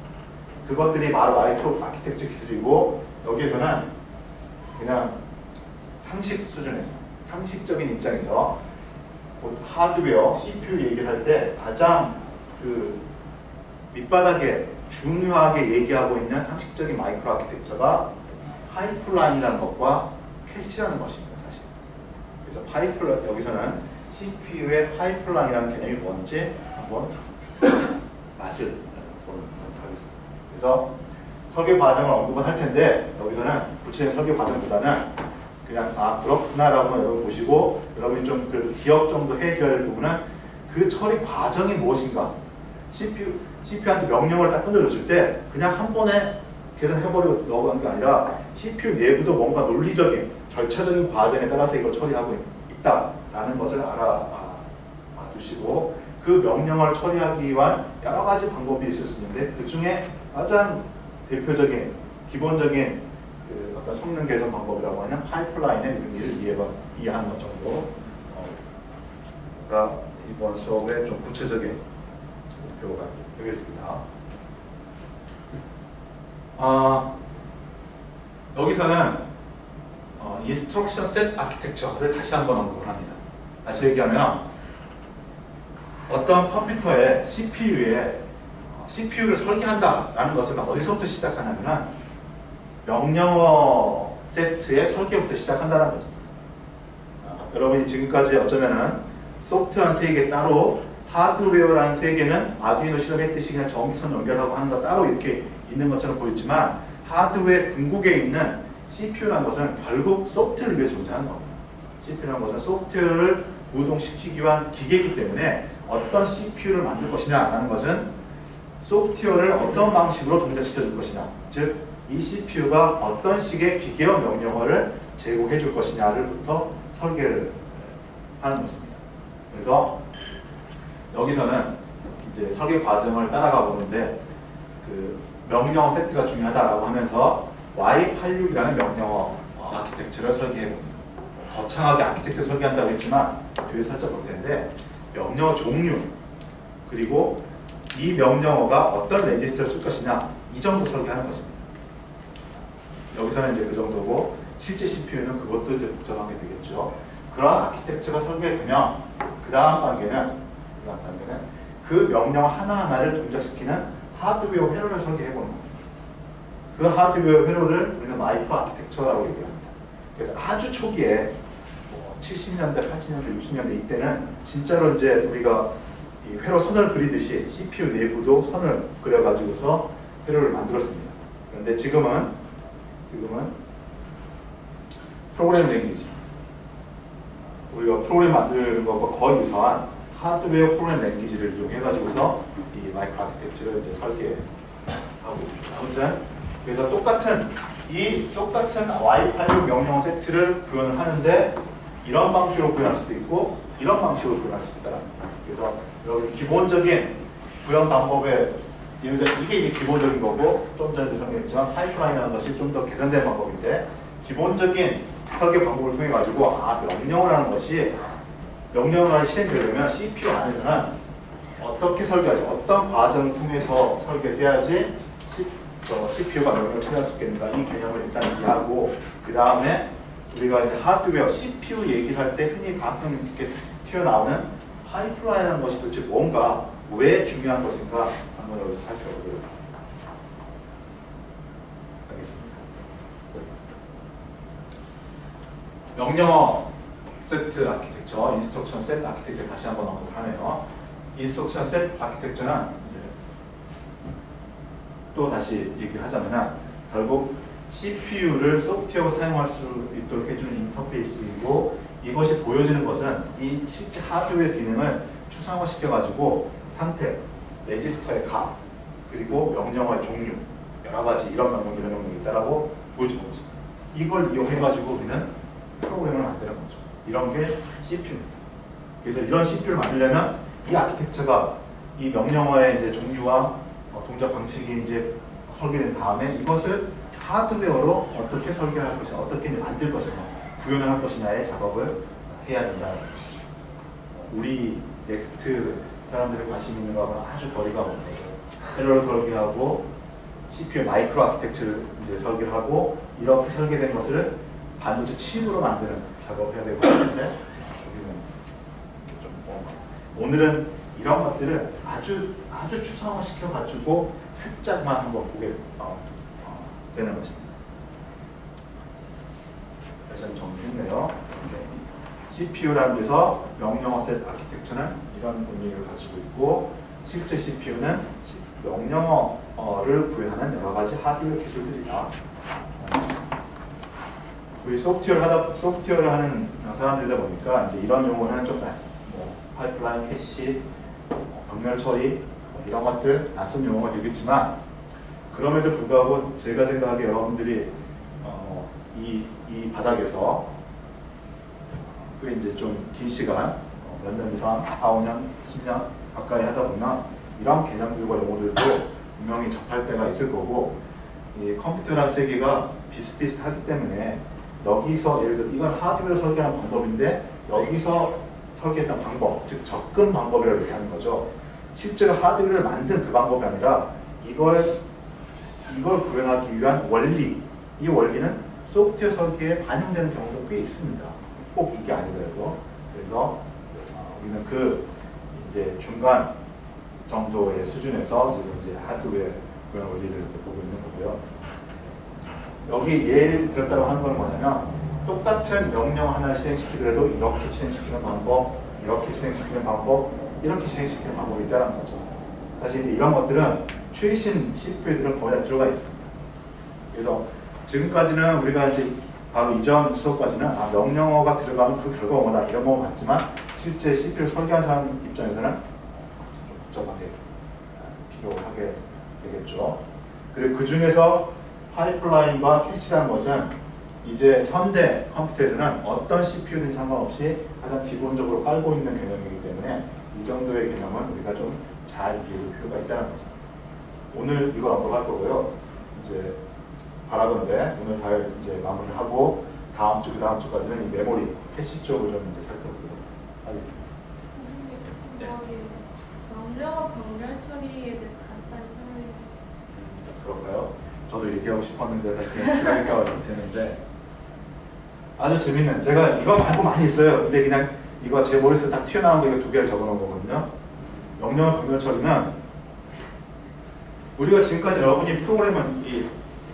그것들이 바로 마이크로 아키텍처 기술이고, 여기에서는 그냥 상식 수준에서, 상식적인 입장에서 하드웨어, CPU 얘기를 할 때 가장 그 밑바닥에 중요하게 얘기하고 있는 상식적인 마이크로 아키텍처가 파이프라인이라는 것과 캐시라는 것입니다, 사실. 그래서 파이프라인, 여기서는 CPU의 파이프라인이라는 개념이 뭔지 한번 맛을 보도록 하겠습니다. 그래서 설계 과정을 언급은 할 텐데, 여기서는 구체적인 설계 과정보다는 그냥 그렇구나라고 여러분 보시고, 여러분이 좀 그래도 기억 정도 해결할 부분은 그 처리 과정이 무엇인가. CPU한테 명령을 딱 던져줬을 때 그냥 한 번에 계산해버리고 넘어가는 게 아니라 CPU 내부도 뭔가 논리적인, 절차적인 과정에 따라서 이걸 처리하고 있다라는 것을 알아두시고, 그 명령을 처리하기 위한 여러 가지 방법이 있을 수 있는데, 그 중에 가장 대표적인, 기본적인 그 어떤 성능 개선 방법이라고 하는 파이프라인의 의미를 이해하는 것 정도가 이번 수업의 좀 구체적인 목표가 되겠습니다. 여기서는 인스트럭션 셋 아키텍처를 다시 한번 언급을 합니다. 다시 얘기하면 어떤 컴퓨터의 CPU를 설계한다라는 것은 어디서부터 시작하냐면 명령어 세트의 설계부터 시작한다는 거죠. 여러분이 지금까지 어쩌면은 소프트웨어라는 세계 따로, 하드웨어라는 세계는 아두이노 실험했듯이 그냥 전기선 연결하고 하는 거 따로 이렇게 있는 것처럼 보였지만, 하드웨어 궁극에 있는 CPU라는 것은 결국 소프트웨어를 위해서 존재하는 겁니다. CPU라는 것은 소프트웨어를 구동시키기 위한 기계이기 때문에 어떤 CPU를 만들 것이냐라는 것은 소프트웨어를 어떤 방식으로 동작시켜 줄 것이냐, 즉 이 CPU가 어떤 식의 기계와 명령어를 제공해 줄 것이냐를부터 설계를 하는 것입니다. 그래서 여기서는 이제 설계 과정을 따라가 보는데, 그 명령어 세트가 중요하다라고 하면서 Y86이라는 명령어 아키텍처를 설계해 봅니다. 거창하게 아키텍처 설계한다고 했지만 뒤에 살짝 볼 텐데, 명령어 종류, 그리고 이 명령어가 어떤 레지스터를 쓸 것이냐, 이 정도 설계하는 것입니다. 여기서는 이제 그 정도고, 실제 CPU는 그것도 이제 복잡한 게 되겠죠. 그러한 아키텍처가 설계되면 그 다음 단계는 그 명령 하나하나를 동작시키는 하드웨어 회로를 설계해 보는 겁니다. 그 하드웨어 회로를 우리는 마이크로 아키텍처라고 얘기합니다. 그래서 아주 초기에 70년대, 80년대, 60년대 이때는 진짜로 이제 우리가 이 회로 선을 그리듯이 CPU 내부도 선을 그려가지고서 회로를 만들었습니다. 그런데 지금은 프로그래밍 랭귀지, 우리가 프로그램 만드는 것과 거의 유사한 하드웨어 프로그램 랭귀지를 이용해가지고서 이 마이크로 아키텍처를 이제 설계하고 있습니다. 아무튼 그래서 똑같은 Y86 명령 세트를 구현을 하는데, 이런 방식으로 구현할 수도 있고 이런 방식으로 구현할 수 있다. 그래서 여기 기본적인 구현 방법에 예를 들어 이게 기본적인 거고, 좀 전에 설명했지만 파이프라인이라는 것이 좀 더 개선된 방법인데, 기본적인 설계 방법을 통해 가지고 명령어라는 것이 명령어가 실행되려면 CPU 안에서는 어떻게 설계하지, 어떤 과정을 통해서 설계해야지 CPU가 명령을 처리할 수 있겠는가, 이 개념을 일단 이해하고, 그 다음에 우리가 이제 하드웨어 CPU 얘기를 할 때 흔히 가끔 이렇게 튀어나오는 파이프라인이라는 것이 도대체 뭔가, 왜 중요한 것인가 한번 여기서 살펴보도록 하겠습니다. 명령어 세트 아키텍처, 인스트럭션 셋 아키텍처 다시 한번 언급하네요. 인스트럭션 셋 아키텍처는 또 다시 얘기하자면 결국 CPU를 소프트웨어로 사용할 수 있도록 해주는 인터페이스이고, 이것이 보여지는 것은 이 실제 하드웨어 기능을 추상화시켜가지고 상태, 레지스터의 값, 그리고 명령어의 종류, 여러 가지 이런 명령이 있다라고 보여주는 거죠. 이걸 이용해가지고 우리는 프로그램을 만드는 거죠. 이런 게 CPU입니다. 그래서 이런 CPU를 만들려면 이 아키텍처가 이 명령어의 이제 종류와 동작 방식이 이제 설계된 다음에 이것을 하드웨어로 어떻게 설계할 것이냐, 어떻게 만들 것이냐, 구현을 할 것이냐의 작업을 해야 된다는 것이죠. 우리 넥스트 사람들이 관심 있는 거하고는 아주 거리가 먼 거죠. 회로를 설계하고 CPU 마이크로 아키텍처를 이제 설계를 하고, 이렇게 설계된 것을 반도체 칩으로 만드는 작업을 해야 되고 하는데, 우리는 좀 오늘은 이런 것들을 아주 추상화시켜 가지고 살짝만 한번 보게 되는 것입니다. 다시 한번 정리했네요. CPU라는 데서 명령어 셋 아키텍처는 이런 의미를 가지고 있고, 실제 CPU는 명령어를 구현하는 여러 가지 하드웨어 기술들이다. 우리 소프트웨어를 하는 사람들이다 보니까 이제 이런 용어는 좀 파이프라인, 캐시, 병렬 처리 이런 것들 낯선 용어가 되겠지만, 그럼에도 불구하고 제가 생각하기에 여러분들이 이 바닥에서 꽤 이제 좀 긴 시간, 몇 년 이상, 4, 5년, 10년 가까이 하다 보면 이런 개념들과 용어들도 분명히 접할 때가 있을 거고, 이 컴퓨터라는 세계가 비슷비슷하기 때문에 여기서 예를 들어 이건 하드웨어 설계하는 방법인데, 여기서 설계했던 방법, 즉 접근 방법이라고 얘기하는 거죠. 실제로 하드웨어를 만든 그 방법이 아니라 이걸 구현하기 위한 원리, 이 원리는 소프트웨어 설계에 반영되는 경우도 꽤 있습니다. 꼭 이게 아니더라도. 그래서 우리는 그 이제 중간 정도의 수준에서 지금 이제 하드웨어 구현 원리를 이제 보고 있는 거고요. 여기 예를 들었다고 하는 건 뭐냐면, 똑같은 명령 하나를 실행시키더라도 이렇게 실행시키는 방법, 이렇게 실행시키는 방법, 이렇게 실행시키는 방법이 있다는 거죠. 사실 이런 것들은 최신 CPU들은 거의 다 들어가 있습니다. 그래서 지금까지는 우리가 이제 바로 이전 수업까지는 명령어가 들어가면 그 결과가 뭐다 이런 거 봤지만 실제 CPU 설계한 사람 입장에서는 좀 복잡하게 필요하게 되겠죠. 그리고 그 중에서 파이프라인과 캐시라는 것은 이제 현대 컴퓨터에서는 어떤 CPU든 상관없이 가장 기본적으로 깔고 있는 개념이기 때문에 이 정도의 개념은 우리가 좀 잘 이해할 필요가 있다는 거죠. 오늘 이걸 언급할 거고요. 이제 바라건대 오늘 잘 이제 마무리를 하고 다음 주, 그 다음 주까지는 이 메모리, 캐시 쪽을 좀 이제 살펴보도록 하겠습니다. 네. 명령어 병렬 처리에 대해서 간단히 설명해 주세요. 그럴까요? 저도 얘기하고 싶었는데 사실 그러니까 와서 못했는데 아주 재밌는, 제가 이거 말고 많이 있어요. 근데 그냥 이거 제 머릿속에 딱 튀어나온 거 이거 2개를 적어놓은 거거든요. 명령어 병렬 처리는 우리가 지금까지 여러분이 프로그램을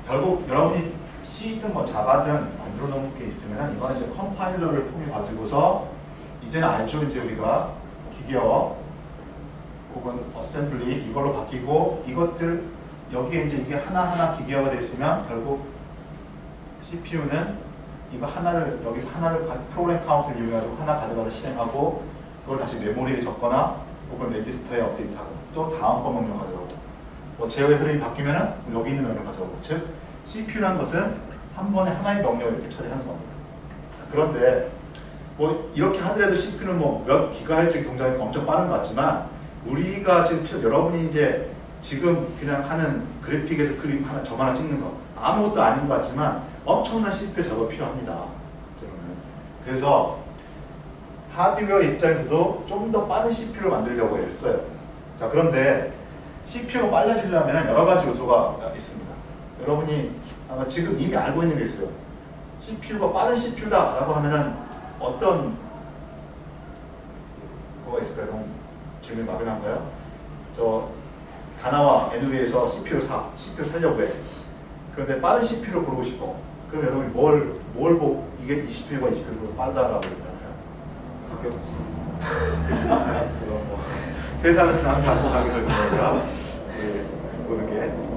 결국 여러분이 C든 뭐 자바든 만들어 놓은 게 있으면 이거는 이제 컴파일러를 통해 가지고서 이제는 알죠. 이제 우리가 기계어 혹은 어셈블리 이걸로 바뀌고 이것들 여기에 이제 이게 하나하나 기계어가 됐으면 결국 CPU는 이거 하나를 여기서 하나를 프로그램 카운트를 이용해서 하나 가져가서 실행하고 그걸 다시 메모리에 적거나 혹은 레지스터에 업데이트하거나 또 다음 번 명령 가져가고 뭐 제어의 흐름이 바뀌면은 여기 있는 명령 가져가고 즉 CPU라는 것은 한 번에 하나의 명령을 이렇게 처리하는 겁니다. 그런데 뭐 이렇게 하더라도 CPU는 뭐 몇 기가헤르츠 동작이 엄청 빠른 것 같지만 우리가 지금 여러분이 이제 지금 그냥 하는 그래픽에서 그림 하나 점 하나 찍는 거 아무것도 아닌 것 같지만 엄청난 CPU 작업이 필요합니다. 그래서 하드웨어 입장에서도 좀 더 빠른 CPU를 만들려고 애를 써요. 자, 그런데 CPU가 빨라지려면 여러 가지 요소가 있습니다. 여러분이 아마 지금 이미 알고 있는 게 있어요. CPU가 빠른 CPU다라고 하면은 어떤 뭐가 있을까요? 질문이 막연한가요? 저 다나와 NV에서 CPU 사려고 해. 그런데 빠른 CPU를 고르고 싶어. 그럼 여러분이 뭘 보고 이게 이 CPU가 이 CPU가 빠르다라고 그러잖아요. 가격 그럼 뭐 세상은 항상 가격을 보니까 모든 게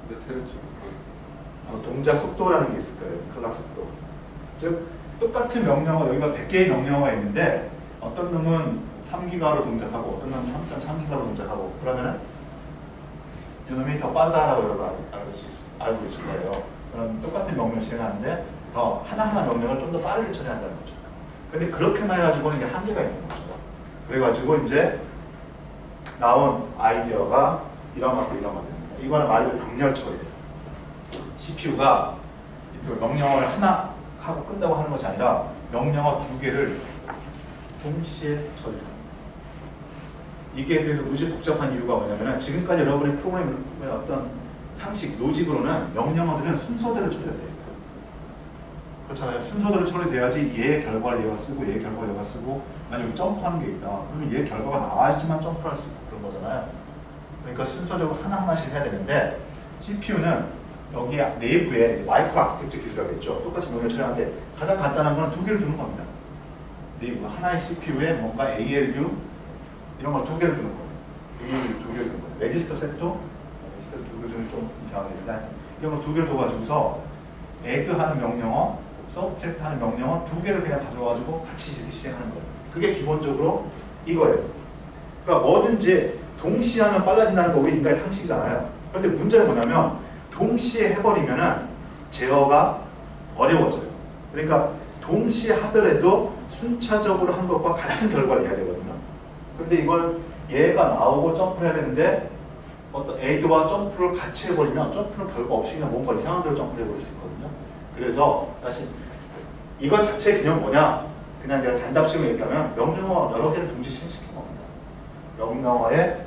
몇 헤르츠? 동작 속도라는 게 있을 거예요. 클락 속도. 즉 똑같은 명령어 여기가 100개의 명령어가 있는데 어떤 놈은 3기가로 동작하고 어떤 놈은 3.3기가로 동작하고 그러면은 이놈이 더 빠르다라고 여러분 알고 있을 거예요. 그럼 똑같은 명령을 실행하는데 더 하나하나 명령을 좀 더 빠르게 처리한다는 거죠. 근데 그렇게만 해가지고는 이게 한계가 있는 거죠. 그래가지고 이제 나온 아이디어가 이런 것들입니다. 이거는 말 그대로 병렬 처리예요. CPU가 명령어를 하나 하고 끝나고 하는 것이 아니라 명령어 2개를 동시에 처리합니다. 이게 그래서 무지 복잡한 이유가 뭐냐면 지금까지 여러분의 프로그램의 어떤 상식, 로직으로는 명령어들은 순서대로 처리가 돼요. 그렇잖아요. 순서대로 처리돼야지 얘의 결과를 얘가 쓰고 얘의 결과를 얘가 쓰고 아니 여기 점프하는 게 있다. 그러면 얘의 결과가 나와야지만 점프를 할 수 있고 그런 거잖아요. 그러니까 순서적으로 하나하나씩 해야 되는데 CPU는 여기 내부에 이제 마이크로 아키텍처 기술이라고 했죠. 똑같이 명령을 처리하는데 가장 간단한 건 2개를 두는 겁니다. 내부 하나의 CPU에 뭔가 ALU 이런 걸 2개를 두는 거예요. ALU 2개를 두는 거예요. 레지스터 셋도 레지스터 2개를 두는 좀 이상하게 되는데 이런 걸 2개를 둬가지고서 add 하는 명령어, subtract 하는 명령어 2개를 그냥 가져와가지고 같이 이렇게 시행하는 거예요. 그게 기본적으로 이거예요. 그러니까 뭐든지 동시에 하면 빨라진다는 거 우리 인간의 상식이잖아요. 그런데 문제는 뭐냐면 동시에 해버리면은 제어가 어려워져요. 그러니까 동시에 하더라도 순차적으로 한 것과 같은 결과를 해야 되거든요. 그런데 이걸 얘가 나오고 점프를 해야 되는데 어떤 에이드와 점프를 같이 해버리면 점프는 결과 없이 그냥 뭔가 이상한 대로 점프를 해버릴 수 있거든요. 그래서 사실 이거 자체의 개념은 뭐냐? 그냥 제가 단답식으로 얘기하면 명령어 여러 개를 동시에 실행시킨 겁니다. 명령어의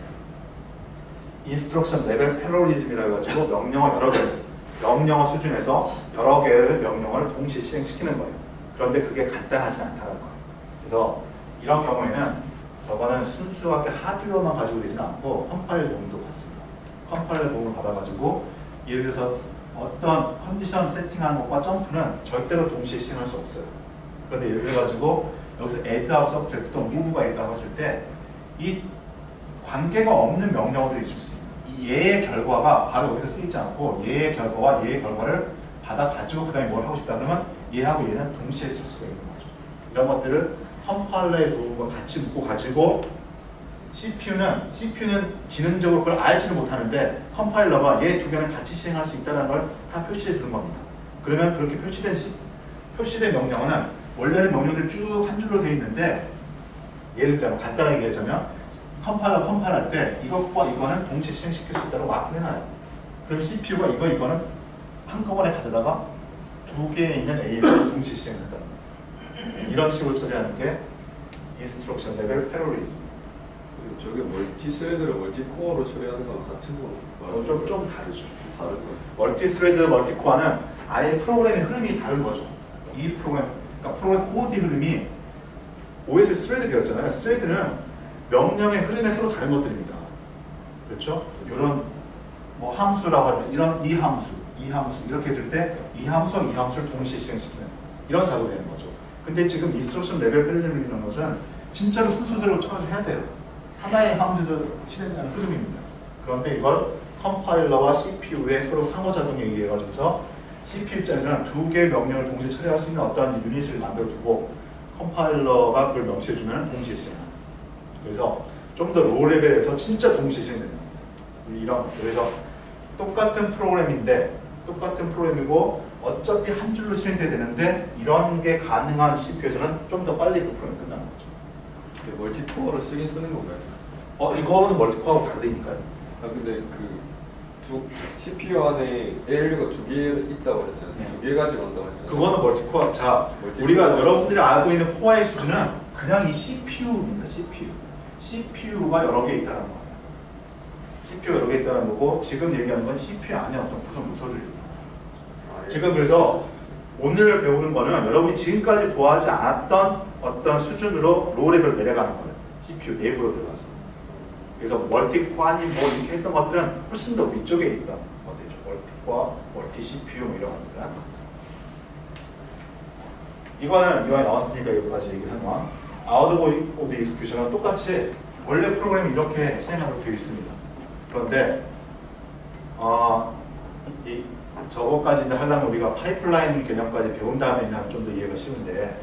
인스트럭션 레벨 패러리즘이라고 해가지고 명령어 여러 개를 명령어 수준에서 여러 개의 명령어를 동시에 실행시키는 거예요. 그런데 그게 간단하지 않다는 거예요. 그래서 이런 경우에는 저거는 순수하게 하드웨어만 가지고 되지는 않고 컴파일러 도움도 받습니다. 컴파일러 도움을 받아가지고 예를 들어서 어떤 컨디션 세팅하는 것과 점프는 절대로 동시에 실행할 수 없어요. 그런데 예를 들어가지고 여기서 add하고 subtract 또 move가 있다고 했을 때 이 관계가 없는 명령어들이 있을 수 있어요. 이 얘의 결과가 바로 여기서 쓰이지 않고 얘의 결과와 얘의 결과를 받아가지고 그 다음에 뭘 하고 싶다 그러면 얘하고 얘는 동시에 쓸 수가 있는 거죠. 이런 것들을 컴파일러의 도움과 같이 묶고 가지고 CPU는 지능적으로 그걸 알지는 못하는데 컴파일러가 얘 두 개는 같이 실행할 수 있다는 걸 다 표시해 두는 겁니다. 그러면 그렇게 표시된 명령어는 원래는 명령들이 쭉 한 줄로 되어 있는데 예를 들자면 간단하게 얘기하자면 컴파일할 때 이것과 이거는 동시에 실행시킬 수 있다고 마크를 해놔요. 그럼 CPU가 이거는 한꺼번에 가져다가 두 개에 있는 A를 동시에 실행한다. 이런 식으로 처리하는 게 인스트럭션 레벨 테러리즘. 저게 멀티스레드를 멀티코어로 처리하는 거랑 같은 거 좀 다르죠. 다른 거. 멀티스레드, 멀티코어는 아예 프로그램의 흐름이 다른 거죠. 이 프로그램, 그러니까 프로그램 코드 흐름이 OS 스레드 배웠잖아요. 스레드는 명령의 흐름에 서로 다른 것들입니다. 그렇죠? 이런 뭐 함수라고 하면 이런 이 함수 이렇게 했을 때 이 함수와 이 함수를 동시에 실행시키는 이런 작업이 되는 거죠. 근데 지금 인스트럭션 레벨 패러디즘이라는 것은 진짜로 순서대로 해야 돼요. 하나의 함수에서 실행하는 흐름입니다. 그런데 이걸 컴파일러와 CPU의 서로 상호작용에 의해 가지고서 CPU 입장에서는 두 개의 명령을 동시에 처리할 수 있는 어떠한 유닛을 만들어 두고 컴파일러가 그걸 명시해주면 동시에 실행합니다. 그래서 좀 더 로우 레벨에서 진짜 동시에 실행됩니다. 그래서 똑같은 프로그램이고 어차피 한 줄로 실행돼야 되는데 이런 게 가능한 CPU에서는 좀 더 빨리 그 프로그램이 끝나는 거죠. 멀티코어로 쓰긴 쓰는 건가요? 이거는 멀티코어하고 다르니까요. 근데 CPU 안에 ALU가 두 개 있다고 했잖아요. 네. 두 개 가지고 온다고 했잖아요. 그거는 멀티코어. 자, 우리가 여러분들이 알고 있는 코어의 수준은 그냥 이 CPU입니다. CPU가 여러 개 있다는 거예요. CPU가 여러 개 있다는 거고 지금 얘기하는 건 CPU 안에 어떤 구성 요소들입니다. 지금 그래서 오늘 배우는 거는 여러분이 지금까지 보아하지 않았던 어떤 수준으로 로우 레벨로 내려가는 거예요. CPU 내부로 들어가서. 그래서 멀티코어니 뭐 이렇게 했던 것들은 훨씬 더 위쪽에 있던 것들이죠. 멀티코어, 멀티 CPU 뭐 이런 것들은. 이거는 이번에 나왔으니까 여기까지 얘기를 하면 out of the execution은 똑같이 원래 프로그램이 이렇게 실행하도록 되어 있습니다. 그런데 저거까지 이제 하려면 우리가 파이프라인 개념까지 배운 다음에 하면 좀 더 이해가 쉬운데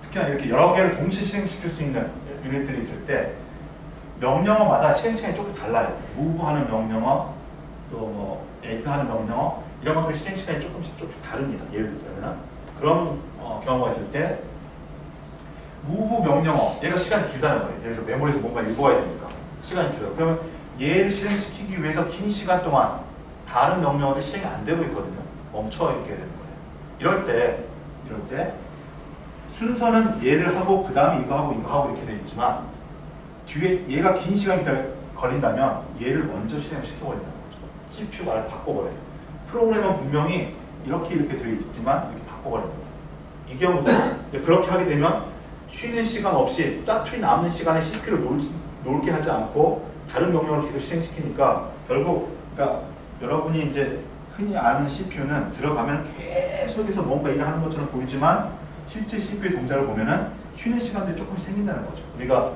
특히나 이렇게 여러 개를 동시에 실행시킬 수 있는 유닛들이 있을 때 명령어마다 실행 시간이 조금 달라요. move하는 명령어, 또 뭐 add하는 명령어 이런 것들이 실행 시간이 조금씩 다릅니다. 예를 들자면 그런 경우가 있을 때 move 명령어 얘가 시간이 길다는 거예요. 그래서 메모리에서 뭔가 읽어와야 되니까 시간이 길어요. 그러면 얘를 실행시키기 위해서 긴 시간 동안 다른 명령어를 실행이 안 되고 있거든요. 멈춰 있게 되는 거예요. 이럴 때 순서는 얘를 하고 그 다음에 이거 하고 이렇게 돼 있지만 뒤에 얘가 긴 시간이 걸린다면 얘를 먼저 실행을 시켜버린다는 거죠. CPU가 알아서 바꿔버려요. 프로그램은 분명히 이렇게 되어 있지만 이렇게 바꿔버리는 거예요. 이 경우도 그렇게 하게 되면 쉬는 시간 없이 짜투리 남는 시간에 CPU를 놀게 하지 않고 다른 명령을 계속 실행시키니까 결국 여러분이 이제 흔히 아는 CPU는 들어가면 계속해서 뭔가 일을 하는 것처럼 보이지만 실제 CPU의 동작을 보면은 쉬는 시간들이 조금씩 생긴다는 거죠. 우리가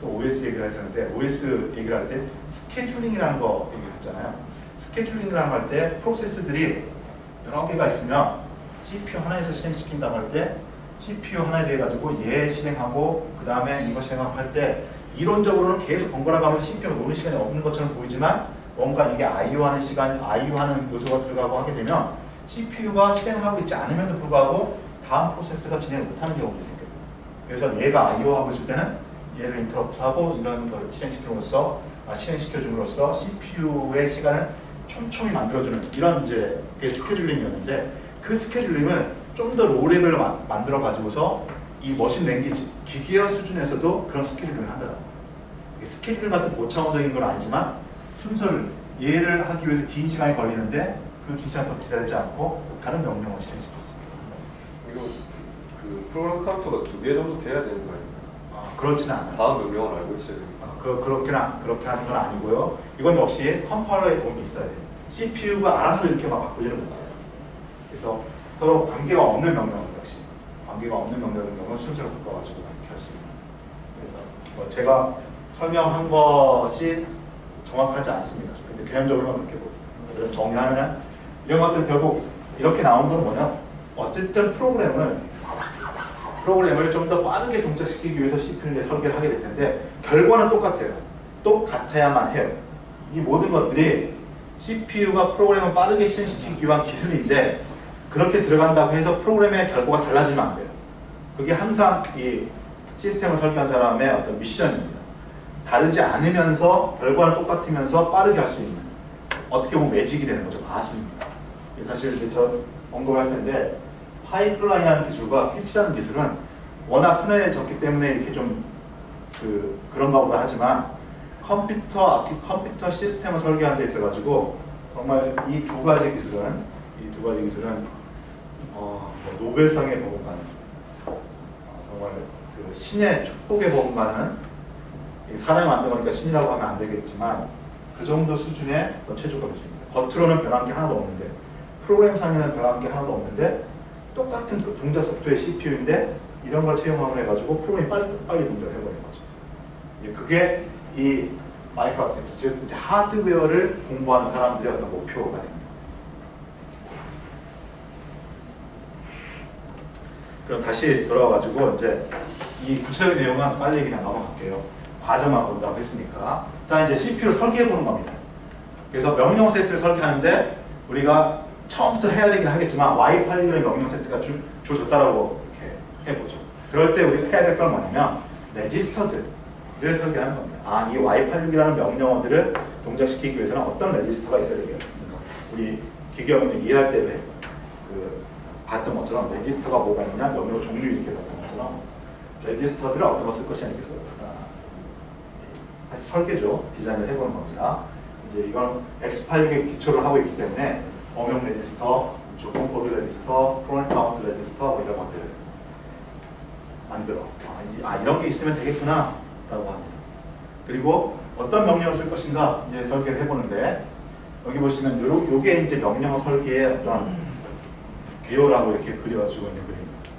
또 OS 얘기를 했었는데 OS 얘기를 할 때 스케줄링이라는 거 얘기를 했잖아요. 스케줄링이라는 거 할 때 프로세스들이 여러 개가 있으면 CPU 하나에서 실행시킨다고 할 때 CPU 하나에 대해 가지고 얘 실행하고 그 다음에 이거 실행하고 할 때 이론적으로는 계속 번갈아 가면서 CPU가 노는 시간이 없는 것처럼 보이지만 뭔가 이게 IO하는 요소가 들어가고 하게 되면 CPU가 실행하고 있지 않음에도 불구하고 다음 프로세스가 진행을 못하는 경우도 생겨요. 그래서 얘가 IO하고 있을 때는 얘를 인터럽트하고 이런 걸 실행시켜줌으로써 CPU의 시간을 촘촘히 만들어주는 이런 이제 스케줄링이었는데 그 스케줄링을 좀 더 로우 레벨로 만들어 가지고서 이 머신 랭귀지 기계화 수준에서도 그런 스케줄링을 한다는 거예요. 스케줄링 같은 고차원적인 건 아니지만 순서를 얘를 하기 위해서 긴 시간이 걸리는데 그 긴 시간 더 기다리지 않고 다른 명령을 실행시켰습니다. 이거 프로그램 카운터가 두 개 정도 돼야 되는 거 아닙니까? 그렇지는 않아요. 다음 명령을 알고 있어야 됩니다. 그렇게 하는 건 아니고요. 이건 역시 컴파일러의 도움이 있어야 돼요. CPU가 알아서 이렇게 막 바꾸지는 못해요. 그래서 서로 관계가 없는 명령을 역시 관계가 없는 명령은 순서를 바꿔가지고 이렇게 할 수 있는. 그래서 뭐 제가 설명한 것이 정확하지 않습니다. 근데 개념적으로만 그렇게 보세요. 정리하면은 이런 것들 결국 이렇게 나온 건 뭐냐? 어쨌든 프로그램을 좀 더 빠르게 동작시키기 위해서 CPU를 설계를 하게 될 텐데 결과는 똑같아요. 똑같아야만 해요. 이 모든 것들이 CPU가 프로그램을 빠르게 실행시키기 위한 기술인데 그렇게 들어간다고 해서 프로그램의 결과가 달라지면 안 돼요. 그게 항상 이 시스템을 설계한 사람의 어떤 미션입니다. 다르지 않으면서 결과는 똑같으면서 빠르게 할 수 있는 어떻게 보면 매직이 되는 거죠. 마술입니다. 사실 이제 저 언급을 할 텐데 파이프라인이라는 기술과 캐치라는 기술은 워낙 흔해졌기 때문에 이렇게 좀 그런가 보다 하지만 컴퓨터 시스템을 설계하는 데 있어가지고 정말 이 두 가지 기술은 노벨상에 버금가는 정말 그 신의 축복에 버금가는 사람이 만든 거니까 신이라고 하면 안 되겠지만 그 정도 수준의 최적화 기술입니다. 겉으로는 변한 게 하나도 없는데 프로그램상에는 변한 게 하나도 없는데 똑같은 그 동작 속도의 CPU인데 이런 걸 채용하고 해가지고 프로그램이 빨리 동작을 해버리는 거죠. 그게 이 마이크로 아키텍처, 즉 이제 하드웨어를 공부하는 사람들의 어떤 목표가 됩니다. 그럼 다시 돌아와가지고 이제 이 구체적인 내용은 빨리 그냥 넘어갈게요. 과정만 본다고 했으니까. 자, 이제 CPU를 설계해 보는 겁니다. 그래서 명령 세트를 설계하는데 우리가 처음부터 해야 되긴 하겠지만 Y86의 명령 세트가 주어졌다라고 이렇게 해보죠. 그럴 때 우리가 해야 될 건 뭐냐면 레지스터들을 설계하는 겁니다. 아, 이 Y86이라는 명령어들을 동작시키기 위해서는 어떤 레지스터가 있어야 되겠습니까? 우리 기계학원 이해할 때 봤던 것처럼 레지스터가 뭐가 있냐, 명령 종류 이렇게 봤던 것처럼 레지스터들을 어떤 거 쓸 것이냐 이렇게 써요. 다시 설계죠. 디자인을 해보는 겁니다. 이제 이건 X86의 기초를 하고 있기 때문에 범용 레지스터, 조건코드 레지스터, 프로그램 카운트 레지스터 뭐 이런 것들을 만들어. 이런 게 있으면 되겠구나 라고 합니다. 그리고 어떤 명령을 쓸 것인가 이제 설계를 해보는데 여기 보시면 요게 이제 명령어 설계의 어떤 비호라고 이렇게 그려지고 있는 그림입니다.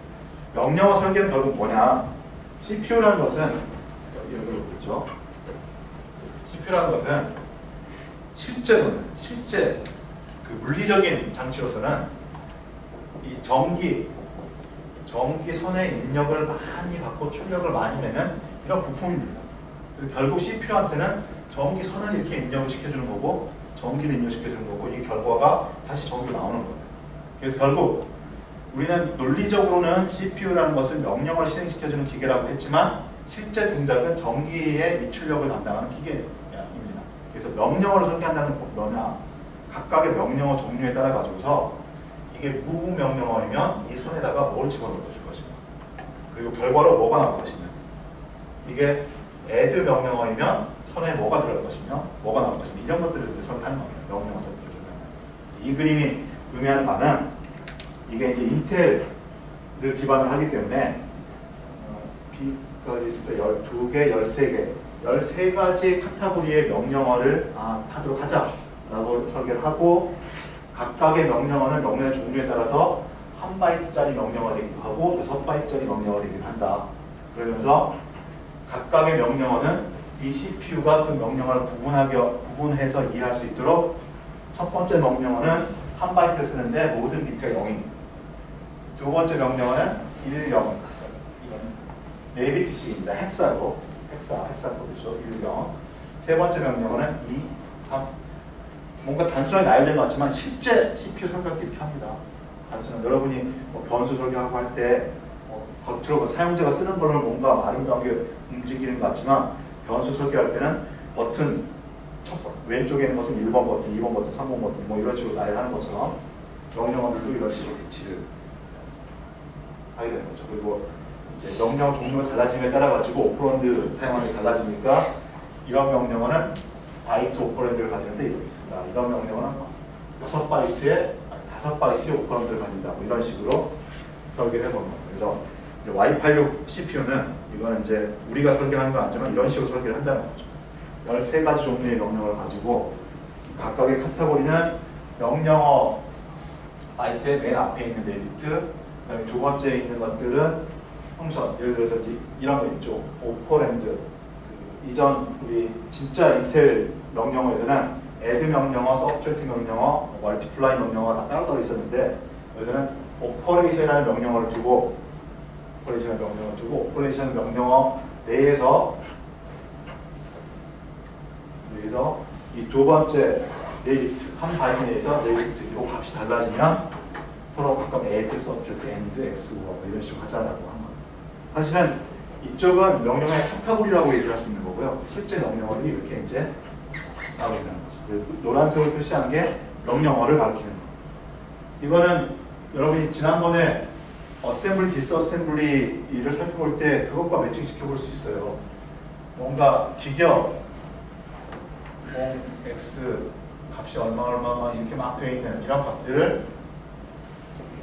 명령어 설계는 결국 뭐냐? CPU라는 것은 여기 보죠. CPU라는 것은 실제 그 물리적인 장치로서는 이 전기선의 입력을 많이 받고 출력을 많이 내는 이런 부품입니다. 그래서 결국 CPU한테는 전기선을 이렇게 입력을 시켜주는 거고 전기를 입력시켜주는 거고 이 결과가 다시 전기가 나오는 겁니다. 그래서 결국 우리는 논리적으로는 CPU라는 것은 명령을 실행시켜주는 기계라고 했지만 실제 동작은 전기의 입출력을 담당하는 기계입니다. 그래서 명령어를 설계한다는 건 뭐냐? 각각의 명령어 종류에 따라 가지고서 이게 무명령어이면 이 선에다가 뭘 집어넣을 것인가? 그리고 결과로 뭐가 나올 것이냐? 이게 add 명령어이면 선에 뭐가 들어갈 것이며 뭐가 나올 것이며 이런 것들을 이제 설계하는 겁니다. 명령어 세트를 설계하는. 이 그림이 의미하는 바는 이게 이제 인텔을 기반으로 하기 때문에 B까지 있을 때 12개, 13가지 카테고리의 명령어를 하도록 하자라고 설계를 하고 각각의 명령어는 명령의 종류에 따라서 1바이트짜리 명령어가 되기도 하고 6바이트짜리 명령어가 되기도 한다. 그러면서 각각의 명령어는 이 CPU가 그 명령어를 구분해서 이해할 수 있도록 첫 번째 명령어는 1바이트를 쓰는데 모든 비트가 0입니다. 두 번째 명령어는 1, 0 4비트씩입니다. 헥사로 헥사코드죠. 1, 0 세 번째 명령어는 2, 3 뭔가 단순하게 나열된 것 같지만 실제 CPU 설계할 때 이렇게 합니다. 단순한 여러분이 뭐 변수 설계하고 할 때 겉으로 사용자가 쓰는 거를 뭔가 아름다우게 움직이는 것 같지만 변수 설계할 때는 버튼 왼쪽에 있는 것은 1번 버튼, 2번 버튼, 3번 버튼 뭐 이런 식으로 나열하는 것처럼 명령어들도 이런 식으로 배치를 하게 되는 거죠. 그리고 이제 명령 종류가 달라짐에 따라 가지고 오퍼런드 사용하는 게 달라지니까 이런 명령어는 바이트 오퍼런드를 가지는데 이렇게 있습니다. 이런 명령어는 5바이트의 오퍼런드를 가진다. 뭐 이런 식으로 설계를 해보는 겁니다. 그래서 Y86 CPU는 이거는 이제 우리가 설계하는 건 아니지만 이런 식으로 설계를 한다는 거죠. 13가지 종류의 명령을 가지고 각각의 카테고리는 명령어 아이템 맨 앞에 있는 레디트, 그다음에 두 번째에 있는 것들은 펑션. 예를 들어서 이런 거 있죠. 오퍼랜드. 이전 우리 진짜 인텔 명령어에서는 add 명령어, subtract 명령어, multiply 명령어가 다 따로따로 있었는데 여기서는 operation이라는 명령어를 두고 오퍼레이션 명령어 내에서 이 두 번째 레이트 한 바이트 내에서 레이트 이 값이 달라지면 서로 가끔 add, subtract, and, x, 뭐 이런 식으로 하자라고 한 거예요. 사실은 이쪽은 명령어의 카테고리라고 얘기를 할 수 있는 거고요. 실제 명령어들이 이렇게 이제 나오고 있는 거죠. 노란색으로 표시한 게 명령어를 가리키는 거예요. 이거는 여러분이 지난번에 어셈블리, 디스어셈블리를 살펴볼 때 그것과 매칭시켜 볼 수 있어요. 뭔가 기계어 x 값이 얼마 이렇게 막 되어 있는 이런 값들을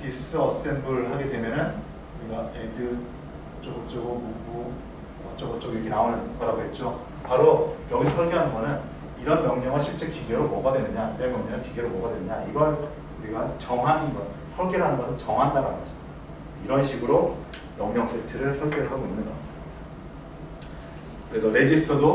디스어셈블 하게 되면은 우리가 add 어쩌고 이렇게 나오는 거라고 했죠. 바로 여기 설계하는 거는 이런 명령어 실제 기계로 뭐가 되느냐, 이런 명령어 기계로 뭐가 되느냐, 이걸 우리가 정하는 거, 설계라는 것은 정한다는 거죠. 이런 식으로 명령 세트를 설계를 하고 있는 겁니다. 그래서 레지스터도